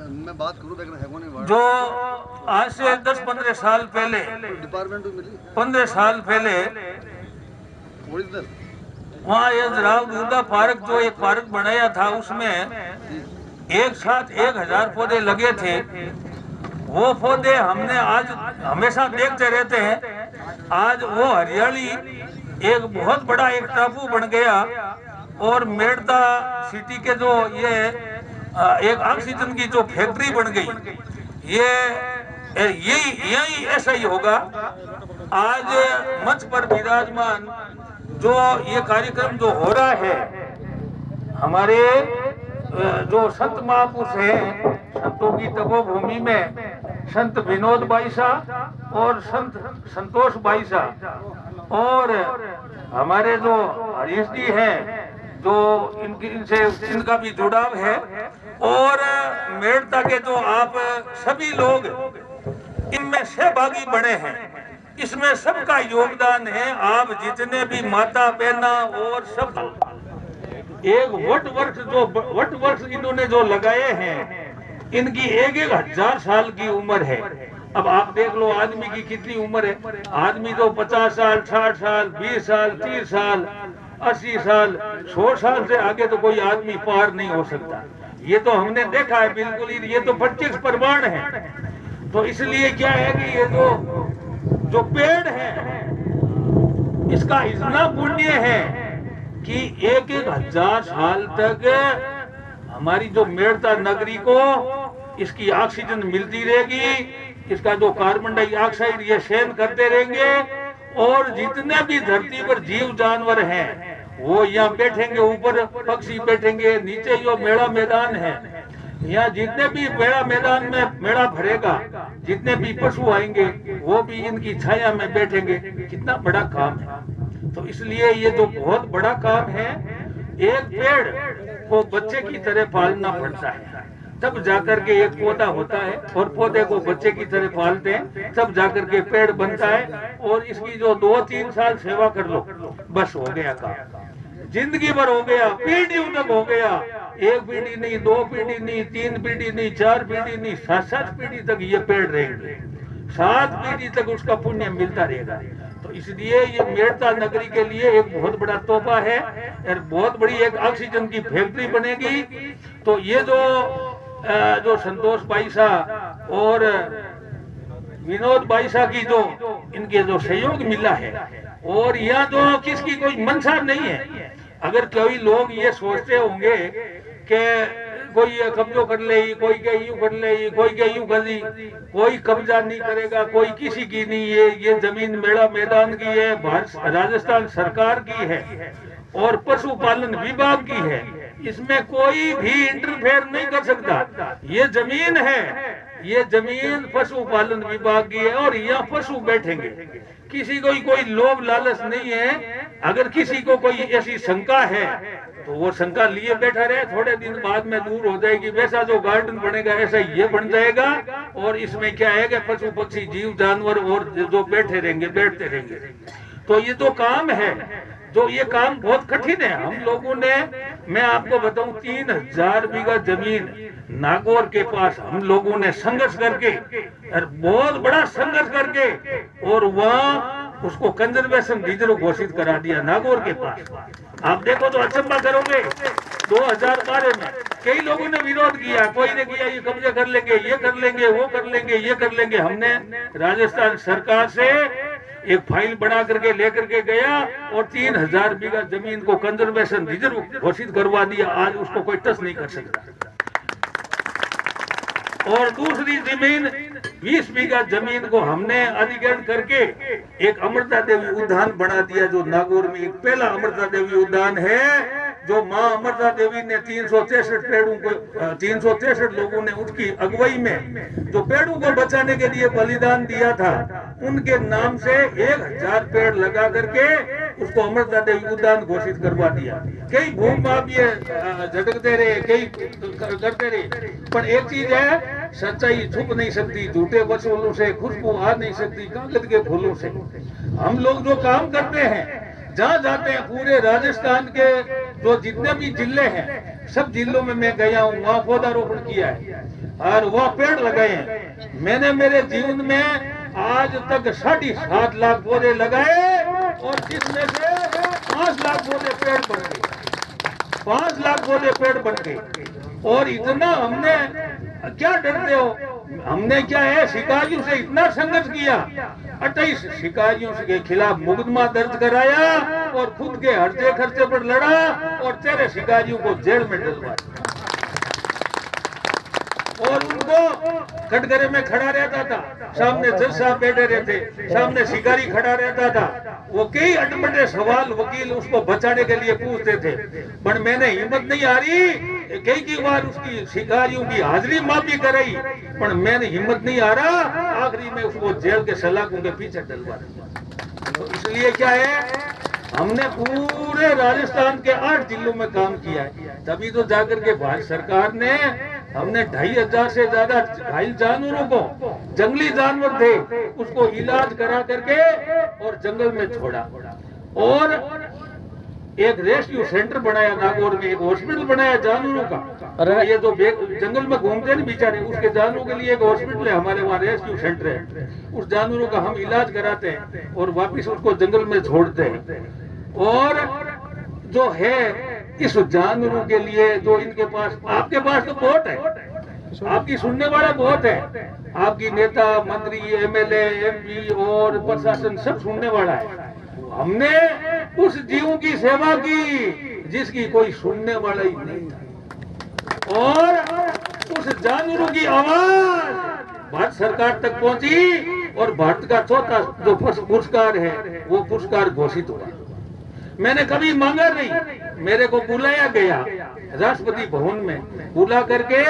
मैं बात करूं लेकिन है को नहीं जो आज से 10-15 साल पहले डिपार्टमेंट मिली 15 साल पहले ओरिजिनल वहाँ ये राव दूधा पार्क जो एक पार्क बनाया था उसमें एक साथ 1000 पौधे लगे थे। वो पौधे हमने आज हमेशा देखते रहते हैं। आज वो हरियाली एक बहुत बड़ा एक टापू बन गया और मेड़ता सिटी के जो ये एक ऑक्सीजन की जो फैक्ट्री बन गई, यही ऐसा ही होगा। आज मंच पर विराजमान जो ये कार्यक्रम जो हो रहा है, हमारे जो संत महापुरुष हैं, संतों की तपोभूमि में संत विनोद बाईसा और संत संतोष बाईसा और हमारे जो हरीश जी हैं, जो इनका भी जुड़ाव है, और मेड़ता के जो आप सभी लोग इनमें सहभागी बने हैं, इसमें सबका योगदान है। आप जितने भी माता बहना और सब एक वट वृक्ष इन्होंने जो लगाए हैं, इनकी 1000 साल की उम्र है। अब आप देख लो आदमी की कितनी उम्र है। आदमी तो 50 साल 60 साल 20 साल 30 साल 80 साल 100 साल से आगे तो कोई आदमी पार नहीं हो सकता। ये तो हमने देखा है बिल्कुल ही। ये तो 25 प्रमाण है। तो इसलिए क्या है कि ये जो पेड़ है इसका इतना पुण्य है कि 1000 साल तक हमारी जो मेड़ता नगरी को इसकी ऑक्सीजन मिलती रहेगी। इसका जो कार्बन डाइऑक्साइड ये सहन करते रहेंगे और जितने भी धरती पर जीव जानवर हैं वो यहाँ बैठेंगे, ऊपर पक्षी बैठेंगे, नीचे जो मेला मैदान है, यहाँ जितने भी मेला मैदान में मेला भरेगा, जितने भी पशु आएंगे वो भी इनकी छाया में बैठेंगे। कितना बड़ा काम है। तो इसलिए ये जो बहुत बड़ा काम है, एक पेड़ को बच्चे की तरह पालना पड़ता है, तब जाकर के एक पौधा होता है, और पौधे को बच्चे की तरह पालते हैं तब जाकर के पेड़ बनता है। और इसकी जो 2-3 साल सेवा कर लो, बस हो गया काम, जिंदगी भर हो गया, पीढ़ियों तक हो गया। 1 पीढ़ी नहीं, 2 पीढ़ी नहीं, 3 पीढ़ी नहीं, 4 पीढ़ी नहीं, 7 पीढ़ी तक ये पेड़ रहेंगे। 7 पीढ़ी तक उसका पुण्य मिलता रहेगा। तो इसलिए ये मेड़ता नगरी के लिए एक बहुत बड़ा तोहफा है और बहुत बड़ी एक ऑक्सीजन की फैक्ट्री बनेगी। तो ये जो संतोष बाईसा और विनोद बाईसा की जो इनके जो सहयोग मिला है, और यहाँ तो किसकी कोई मंशा नहीं है। अगर कोई लोग ये सोचते होंगे कि कोई ये कब्जो कर ले, कोई के यूं कर ले, कोई के यूं कर ली, कोई कब्जा नहीं करेगा, कोई किसी की नहीं है। ये जमीन मेड़ा मैदान की है, राजस्थान सरकार की है और पशुपालन विभाग की है। इसमें कोई भी इंटरफेयर नहीं कर सकता। ये जमीन है, ये जमीन पशुपालन विभाग की है और यहाँ पशु बैठेंगे। किसी को कोई लोभ लालच नहीं है। अगर किसी को कोई ऐसी शंका है तो वो शंका लिए बैठा रहे, थोड़े दिन बाद में दूर हो जाएगी। वैसा जो गार्डन बनेगा ऐसा ये बन जाएगा। और इसमें क्या है कि पशु पक्षी जीव जानवर और जो बैठे रहेंगे बैठते रहेंगे। तो ये तो काम है, जो ये काम बहुत कठिन है। हम लोगों ने, मैं आपको बताऊं, 3000 बीघा जमीन नागौर के पास हम लोगों ने संघर्ष करके, और बहुत बड़ा संघर्ष करके, और वहाँ उसको कंजर्वेशन रिजर्व घोषित करा दिया नागौर के पास। आप देखो तो अचंभा करोगे। 2012 में कई लोगों ने विरोध किया, कोई ने किया ये कब्जे कर लेंगे, ये कर लेंगे, वो कर लेंगे, ये कर लेंगे। हमने राजस्थान सरकार से एक फाइल बना करके लेकर के गया और 3000 बीघा जमीन को कंजर्वेशन रिजर्व घोषित करवा दिया। आज उसको कोई टच नहीं कर सकता। और दूसरी जमीन 20 बीघा जमीन को हमने अधिग्रहण करके एक अमृता देवी उद्यान बना दिया, जो नागौर में एक पहला अमृता देवी उद्यान है। जो माँ अमृता देवी ने 363 पेड़ों को 363 लोगों ने उसकी अगुवाई में जो पेड़ों को बचाने के लिए बलिदान दिया था, उनके नाम से 1000 पेड़ लगा करके उसको अमृता देवी उद्यान घोषित करवा दिया। कई भूमि माफिया झटकते रहे, कई करते रहे, पर एक चीज है, सच्चाई छुप नहीं सकती। झूठे वसूलों से खुशबू आ नहीं सकती कागज के फूलों से। हम लोग जो काम करते हैं, जहाँ जाते हैं, पूरे राजस्थान के जो जितने भी जिले हैं, सब जिलों में मैं गया हूँ, वहाँ पौधारोपण किया है। और वो पेड़ लगाए हैं। मैंने मेरे जीवन में आज तक 7.5 लाख पौधे लगाए और जिसमें से 5 लाख पौधे पेड़ बन गए, 5 लाख पौधे पेड़ बन गए। और इतना हमने क्या डरते हो, हमने क्या है शिकारियों से इतना संघर्ष किया, 28 शिकारियों के खिलाफ मुकदमा दर्ज कराया और खुद के हर्जे खर्चे पर लड़ा और 13 शिकारियों को जेल में डलवाया और उनको कटघरे में खड़ा रहता था, सामने जज साहब बैठे रहते, सामने शिकारी खड़ा रहता था। वो कई अटपटे सवाल वकील उसको बचाने के लिए पूछते थे, पर मैंने हिम्मत नहीं हारी। कई बार उसकी शिकारियों की हाजिरी माफी कराई, पर मैंने हिम्मत नहीं हारा। आखिरी में उसको जेल के सलाखों के पीछे डलवा दिया। तो इसलिए क्या है, हमने पूरे राजस्थान के 8 जिलों में काम किया है, तभी तो जाकर के भारत सरकार ने हमने 2500 से ज्यादा घायल जानवरों को, जंगली जानवर थे, उसको इलाज करा करके और जंगल में छोड़ा और एक रेस्क्यू सेंटर बनाया नागौर में, एक हॉस्पिटल बनाया जानवरों का। अरे ये जो जंगल में घूमते हैं बेचारे, उसके जानवरों के लिए एक हॉस्पिटल है, हमारे वहाँ रेस्क्यू सेंटर है। उस जानवरों का हम इलाज कराते हैं और वापिस उसको जंगल में छोड़ते हैं। और जो है इस जानवरों के लिए जो इनके पास, आपके पास तो बहुत है, आपकी सुनने वाला बहुत है, आपकी नेता मंत्री एमएलए एमपी और प्रशासन सब सुनने वाला है। हमने उस जीव की सेवा की जिसकी कोई सुनने वाला ही नहीं था और उस जानवरों की आवाज भारत सरकार तक पहुंची और भारत का चौथा जो पुरस्कार है वो पुरस्कार घोषित हुआ। मैंने कभी मांगा नहीं, मेरे को बुलाया गया राष्ट्रपति भवन में, बुला करके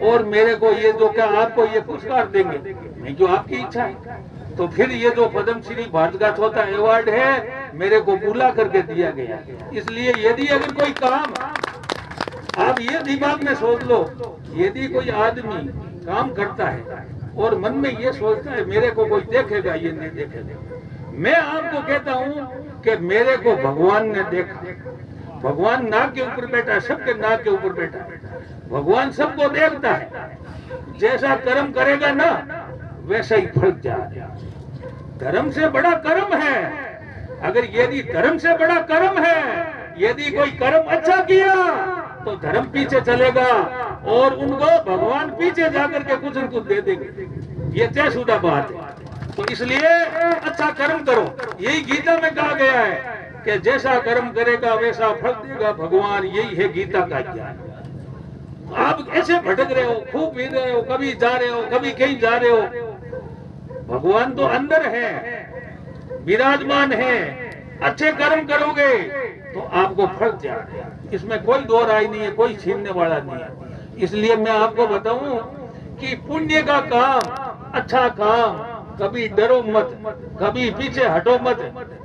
और मेरे को ये जो क्या आपको ये पुरस्कार देंगे, नहीं क्यों आपकी इच्छा है। तो फिर ये जो पद्मश्री भारत का चौथा अवार्ड है मेरे को बुला करके दिया गया। इसलिए यदि अगर कोई काम, आप ये दिमाग में सोच लो, यदि कोई आदमी काम करता है और मन में ये सोचता है मेरे को कोई देखेगा, ये नहीं देखेगा, मैं आपको कहता हूँ कि मेरे को भगवान ने देखा। भगवान नाक के ऊपर बैठा है, सबके नाक के ऊपर बैठा है, भगवान सबको देखता है। जैसा कर्म करेगा ना वैसा ही फल जाएगा। धर्म से बड़ा कर्म है, अगर यदि धर्म से बड़ा कर्म है, यदि कोई कर्म अच्छा किया तो धर्म पीछे चलेगा और उनको भगवान पीछे जाकर के कुछ न कुछ दे देंगे। ये तयशुदा बात है। तो इसलिए अच्छा कर्म करो, यही गीता में कहा गया है कि जैसा कर्म करेगा वैसा फल देगा भगवान, यही है गीता का ज्ञान। आप ऐसे भटक रहे हो, खूब फिर रहे हो, कभी जा रहे हो, कभी कहीं जा रहे हो, भगवान तो अंदर है, विराजमान है। अच्छे कर्म करोगे तो आपको फल जाएगा, इसमें कोई दो राय नहीं है, कोई छीनने वाला नहीं है। इसलिए मैं आपको बताऊं कि पुण्य का काम, अच्छा काम, कभी डरो मत, कभी पीछे हटो मत,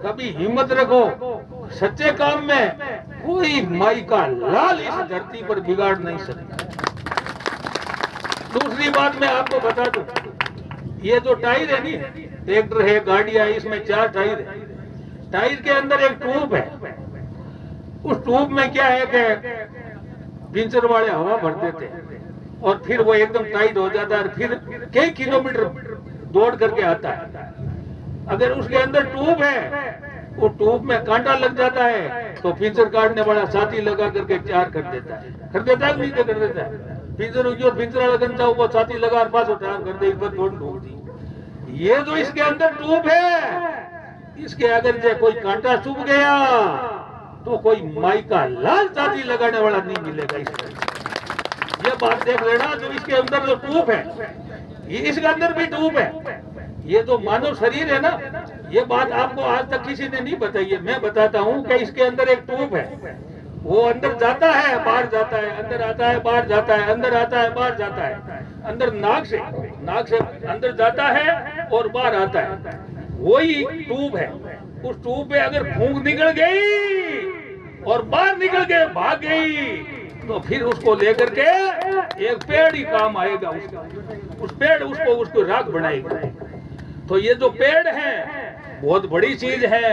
कभी हिम्मत रखो। सच्चे काम में कोई माई का लाल इस धरती पर बिगाड़ नहीं सकता। दूसरी बात मैं आपको बता दूं, ये जो टायर है नी, ट्रैक्टर है, गाड़ियां, इसमें 4 टायर है। टायर के अंदर एक ट्यूब है, उस ट्यूब में क्या है कि पिंचर वाले हवा भर देते हैं और फिर वो एकदम टाइट हो जाता है, फिर कई किलोमीटर दौड़ करके आता है। अगर उसके अंदर ट्यूब है, वो ट्यूब में कांटा लग जाता है तो पिंचर काटने वाला साथी लगा करके तैयार कर देता है, कर देता है। पिंजर जो पिंजरा लगन जाओ वो छाती लगा और पास उठा कर दे, एक बार दौड़ ढूंढ दी। ये जो इसके अंदर ट्यूब है, इसके अगर जो कोई कांटा चुभ गया तो कोई माई का लाल छाती लगाने वाला नहीं मिलेगा। ये बात देख लेना, जो इसके अंदर जो ट्यूब है, ये इसके अंदर भी ट्यूब है। ये जो मानव शरीर है ना, ये बात आपको आज तक किसी ने नहीं बताई है, मैं बताता हूँ कि इसके अंदर एक ट्यूब है। वो अंदर जाता है, बाहर जाता है, अंदर आता है, बाहर जाता है, अंदर आता है, बाहर जाता है। अंदर नाक से अंदर जाता है और बाहर आता है, वही ट्यूब है। उस ट्यूब पे अगर फूंक निकल गई और बाहर निकल के भाग गई तो फिर उसको लेकर के एक पेड़ ही काम आएगा। उस पेड़ उसको राख बनाएगा। तो ये जो पेड़ है बहुत बड़ी चीज है।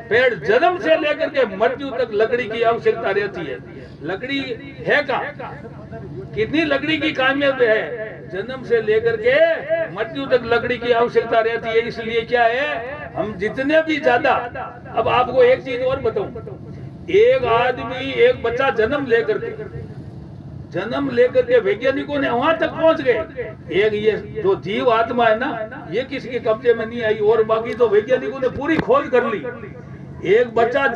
पेड़ जन्म से लेकर के मृत्यु तक लकड़ी की आवश्यकता रहती है। लकड़ी है का कितनी लकड़ी की कामयाब है, जन्म से लेकर के मृत्यु तक लकड़ी की आवश्यकता रहती है। इसलिए क्या है, हम जितने भी ज्यादा, अब आपको एक चीज और बताऊं, एक आदमी, एक बच्चा जन्म लेकर के वैज्ञानिकों ने वहां तक पहुंच गए। एक ये जो जीव आत्मा है ना, ये किसी के कब्जे में नहीं आई, और बाकी तो वैज्ञानिकों ने पूरी खोज कर ली। एक बच्चा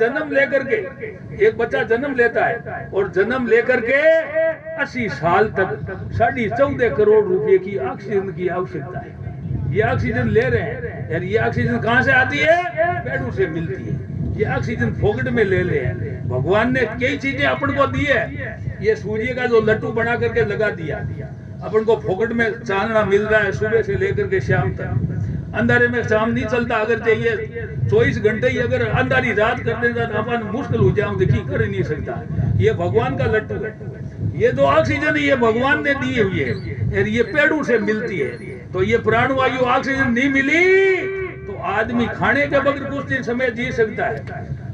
जन्म लेता है और जन्म लेकर के 80 साल तक 14.5 करोड़ रुपए की ऑक्सीजन की आवश्यकता है। ये ऑक्सीजन ले रहे हैं यार, ये ऑक्सीजन कहाँ से आती है, पेड़ों से मिलती है। ये ऑक्सीजन फोकट में ले ले हैं। भगवान ने कई चीजें अपन को दी है। ये सूर्य का जो लट्टू बना करके लगा दिया, अपन को फोकट में चांदना मिल रहा है सुबह से लेकर के शाम तक। अंधारे में शाम नहीं चलता, अगर चाहिए 24 घंटे ही अगर अंधारी रात कर देता तो अपन मुश्किल हो जाऊं, देखिए कर ही नहीं सकता। ये भगवान का लट्टू है। ये जो ऑक्सीजन ये भगवान ने दी हुई है और ये पेड़ों से मिलती है। तो ये प्राणवायु ऑक्सीजन नहीं मिली तो आदमी खाने के बगैर कुछ दिन समय जी सकता है।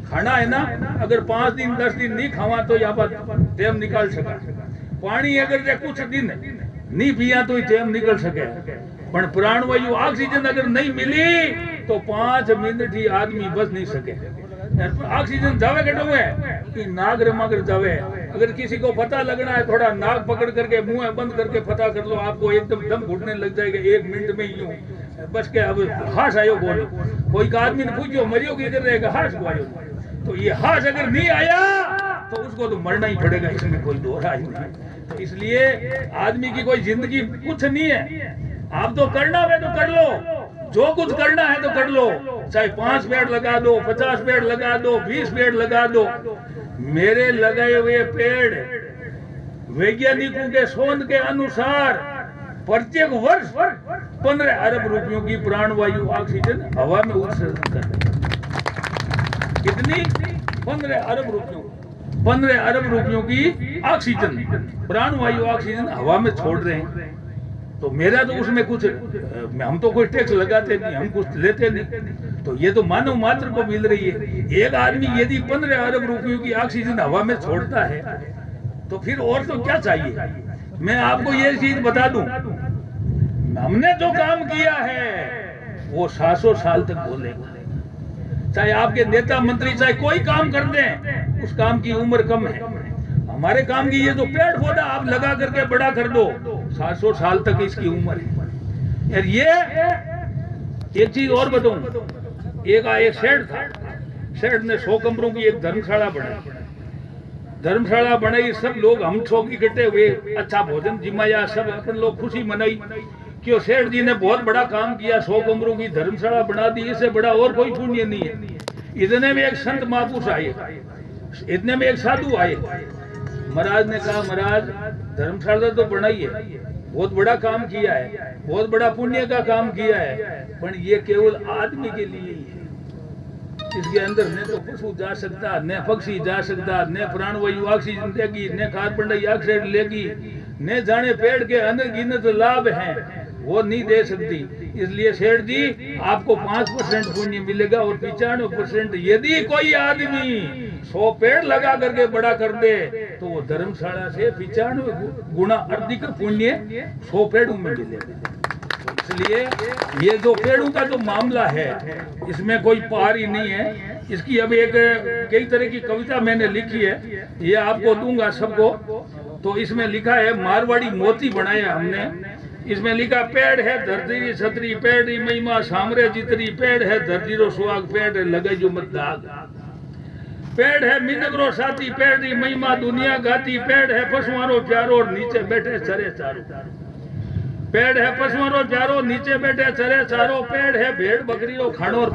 खाना है ना, अगर 5 दिन 10 दिन नहीं खावा तो यहाँ पर टेम निकाल सका। पानी अगर कुछ दिन नहीं पिया तो टेम निकल सके, पर प्राणवायु ऑक्सीजन अगर नहीं मिली तो 5 मिनट ही आदमी बच नहीं सके। ऑक्सीजन जावे कटो है कि नाक रमाकर जावे। अगर किसी को पता लगना है, थोड़ा नाक पकड़ करके मुंह बंद करके पता कर लो, आपको एकदम दम घुटने लग जाएगा 1 मिनट में यूं बस के। अब हाश आयो बोलो, कोई का आदमी ने पूछो मरियो किधर रहेगा, हाश को आयो। तो ये हाश अगर नहीं आया तो उसको तो मरना ही पड़ेगा, इसमें कोई दो राय नहीं। तो इसलिए आदमी की कोई जिंदगी कुछ नहीं है। आप तो करना है तो कर लो, जो कुछ करना है तो कर लो, चाहे 5 पेड़ लगा दो, 50 पेड़ लगा दो, 20 पेड़ लगा दो। मेरे लगाए हुए पेड़ वैज्ञानिकों के शोध के अनुसार प्रत्येक वर्ष 15 अरब रुपयों की प्राणवायु ऑक्सीजन हवा में उत्सर्जन कर रहे हैं। कितनी? 15 अरब रुपयों की ऑक्सीजन, प्राणवायु ऑक्सीजन हवा में छोड़ रहे हैं। तो मेरा तो उसमें कुछ, हम तो कोई टैक्स लगाते नहीं, हम कुछ लेते नहीं। तो ये तो मानव मात्र को मिल रही है। एक आदमी यदि 15 अरब रुपयों की ऑक्सीजन हवा में छोड़ता है तो फिर और तो क्या चाहिए। मैं आपको ये चीज बता दूं, हमने जो काम किया है वो 700 साल तक बोलेगा। चाहे आपके नेता मंत्री चाहे कोई काम कर दें, उस काम की उम्र कम है। हमारे काम की ये जो पेड़ पौधा आप लगा करके बड़ा कर दो, 700 साल तक इसकी उम्र है। यार ये एक चीज और बताऊं, एक शेड था, शेड ने 100 कमरों की एक धर्मशाला बनाई। सब लोग हम छोक इकट्ठे हुए, अच्छा भोजन जिमाया, सब अपन लोग खुशी मनाई। क्यों, सेठ जी ने बहुत बड़ा काम किया, 100 कमरों की धर्मशाला बना दी, इससे बड़ा और कोई पुण्य नहीं है। इतने में एक संत महापुरुष आए, इतने में एक साधु आए। महाराज ने कहा, महाराज धर्मशाला तो बनाई है, बहुत बड़ा काम किया है, बहुत बड़ा पुण्य का काम किया है, पर ये केवल आदमी के लिए ही है। इसके अंदर न तो पशु जा सकता, न पक्षी जा सकता, न प्राणवायु ऑक्सीजन देगी, न कार्बन डाइऑक्साइड लेगी, न जाने पेड़ के अनगिनत लाभ हैं, वो नहीं दे सकती। इसलिए सेठ जी आपको 5% पुण्य मिलेगा और 95% यदि कोई आदमी 100 पेड़ लगा करके बड़ा कर दे तो वो धर्मशाला से 95 गुना अधिक पुण्य 100 पेड़ों में मिलेगा। इसलिए ये जो पेड़ों का जो मामला है इसमें कोई पार ही नहीं है। इसकी अब एक कई तरह की कविता मैंने लिखी है, ये आपको दूंगा सबको। तो इसमें लिखा है, मारवाड़ी मोती बनाया हमने। इसमें लिखा, पेड़ है धरती छतरी, पेड़ री महिमा सामरे जितरी, पेड़ है धरती रो सुहाग, पेड़ है लगे जो मत दाग, पेड़ है मिनगरो साथी, पेड़ री महिमा दुनिया गाती, पेड़ है पशुआरो प्यारो और नीचे बैठे चरे चारो, पेड़ है पशुआरो प्यारो नीचे बैठे चरे चारो, पेड़ है भेड़ बकरी रो खानो।